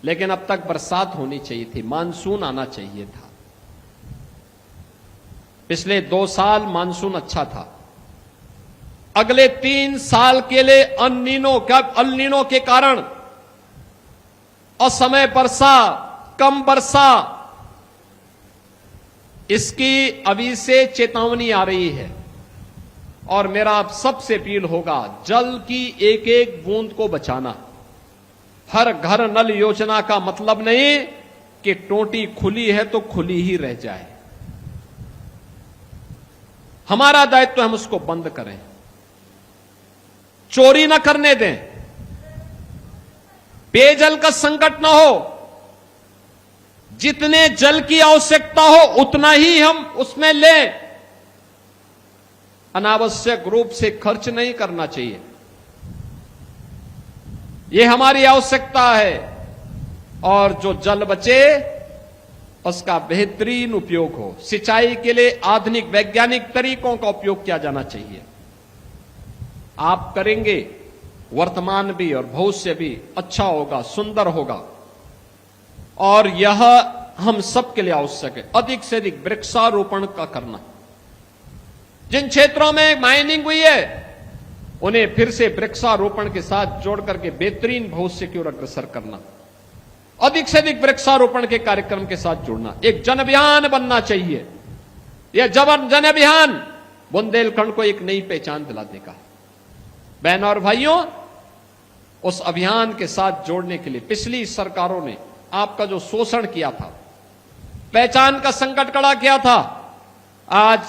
लेकिन अब तक बरसात होनी चाहिए थी, मानसून आना चाहिए था। पिछले 2 साल मानसून अच्छा था। अगले 3 साल के लिए अल-नीनो के कारण असमय वर्षा, कम वर्षा, इसकी अभी से चेतावनी आ रही है। और मेरा आप सबसे अपील होगा, जल की एक एक बूंद को बचाना। हर घर नल योजना का मतलब नहीं कि टोटी खुली है तो खुली ही रह जाए। हमारा दायित्व हम उसको बंद करें, चोरी न करने दें, पेयजल का संकट न हो। जितने जल की आवश्यकता हो उतना ही हम उसमें लें, अनावश्यक रूप से खर्च नहीं करना चाहिए। यह हमारी आवश्यकता है। और जो जल बचे उसका बेहतरीन उपयोग हो। सिंचाई के लिए आधुनिक वैज्ञानिक तरीकों का उपयोग किया जाना चाहिए। आप करेंगे, वर्तमान भी और भविष्य भी अच्छा होगा, सुंदर होगा। और यह हम सबके लिए आवश्यक है। अधिक से अधिक वृक्षारोपण का करना। जिन क्षेत्रों में माइनिंग हुई है उन्हें फिर से वृक्षारोपण के साथ जोड़ करके बेहतरीन भविष्य की ओर अग्रसर करना। अधिक से अधिक वृक्षारोपण के कार्यक्रम के साथ जुड़ना। एक जन अभियान बनना चाहिए। यह जन अभियान बुंदेलखंड को एक नई पहचान दिलाने का। बहनों और भाइयों, उस अभियान के साथ जोड़ने के लिए पिछली सरकारों ने आपका जो शोषण किया था, पहचान का संकट खड़ा किया था, आज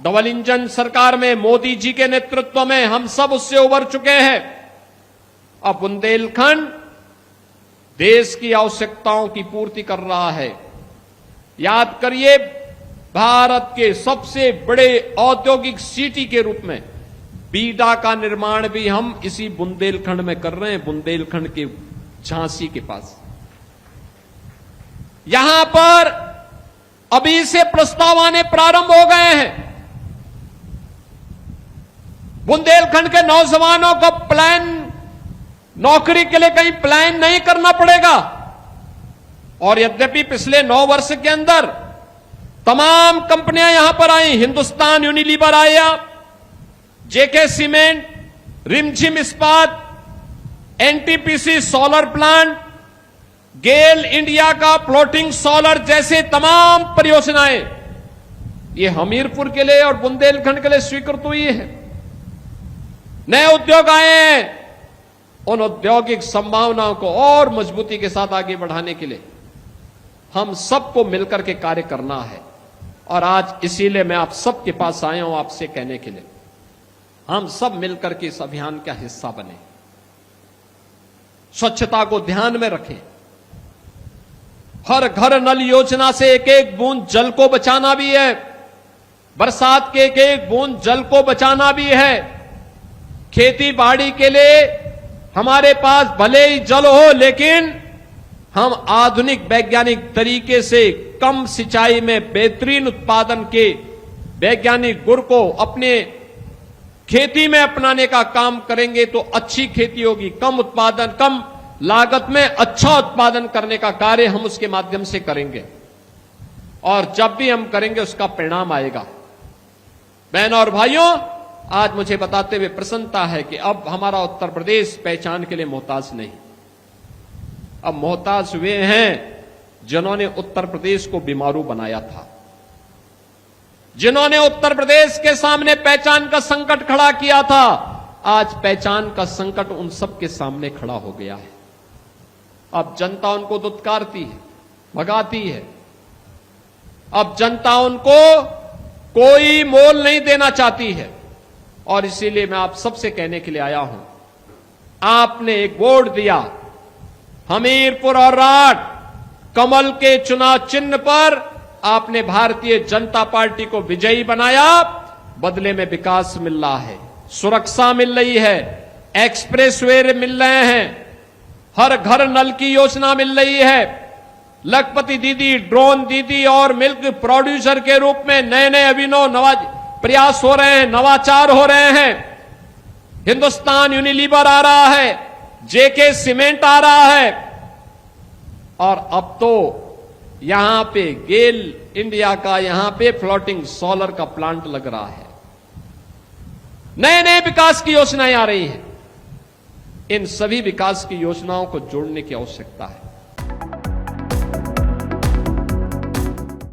डबल इंजन सरकार में मोदी जी के नेतृत्व में हम सब उससे उबर चुके हैं। अब बुंदेलखंड देश की आवश्यकताओं की पूर्ति कर रहा है। याद करिए, भारत के सबसे बड़े औद्योगिक सिटी के रूप में बीडा का निर्माण भी हम इसी बुंदेलखंड में कर रहे हैं। बुंदेलखंड के झांसी के पास यहां पर अभी से प्रस्ताव आने प्रारंभ हो गए हैं। बुंदेलखंड के नौजवानों को नौकरी के लिए कहीं प्लान नहीं करना पड़ेगा। और यद्यपि पिछले 9 वर्ष के अंदर तमाम कंपनियां यहां पर आई, हिंदुस्तान यूनिलीवर आया, जेके सीमेंट, रिमझिम इस्पात, एनटीपीसी सोलर प्लांट, गेल इंडिया का फ्लोटिंग सोलर जैसे तमाम परियोजनाएं ये हमीरपुर के लिए और बुंदेलखंड के लिए स्वीकृत हुई है। नए उद्योग आए हैं। उन औद्योगिक संभावनाओं को और मजबूती के साथ आगे बढ़ाने के लिए हम सबको मिलकर के कार्य करना है। और आज इसीलिए मैं आप सबके पास आया हूं आपसे कहने के लिए, हम सब मिलकर के इस अभियान का हिस्सा बने। स्वच्छता को ध्यान में रखें। हर घर नल योजना से एक एक बूंद जल को बचाना भी है। बरसात के एक एक बूंद जल को बचाना भी है। खेती बाड़ी के लिए हमारे पास भले ही जल हो, लेकिन हम आधुनिक वैज्ञानिक तरीके से कम सिंचाई में बेहतरीन उत्पादन के वैज्ञानिक गुण को अपने खेती में अपनाने का काम करेंगे तो अच्छी खेती होगी। कम उत्पादन, कम लागत में अच्छा उत्पादन करने का कार्य हम उसके माध्यम से करेंगे। और जब भी हम करेंगे उसका परिणाम आएगा। बहनों और भाइयों, आज मुझे बताते हुए प्रसन्नता है कि अब हमारा उत्तर प्रदेश पहचान के लिए मोहताज नहीं। अब मोहताज वे हैं जिन्होंने उत्तर प्रदेश को बीमारू बनाया था, जिन्होंने उत्तर प्रदेश के सामने पहचान का संकट खड़ा किया था। आज पहचान का संकट उन सब के सामने खड़ा हो गया है। अब जनता उनको दुत्कारती है, भगाती है। अब जनता उनको कोई मोल नहीं देना चाहती है। और इसीलिए मैं आप सबसे कहने के लिए आया हूं, आपने एक वोट दिया हमीरपुर और राठ कमल के चुनाव चिन्ह पर, आपने भारतीय जनता पार्टी को विजयी बनाया। बदले में विकास मिल रहा है, सुरक्षा मिल रही है, एक्सप्रेसवे मिल रहे हैं, हर घर नल की योजना मिल रही है, लखपति दीदी, ड्रोन दीदी और मिल्क प्रोड्यूसर के रूप में नए नए अभिनव प्रयास हो रहे हैं, नवाचार हो रहे हैं। हिंदुस्तान यूनिलीवर आ रहा है, जेके सीमेंट आ रहा है। और अब तो यहां पे गेल इंडिया का यहां पे फ्लोटिंग सोलर का प्लांट लग रहा है। नए नए विकास की योजनाएं आ रही हैं। इन सभी विकास की योजनाओं को जोड़ने की आवश्यकता है।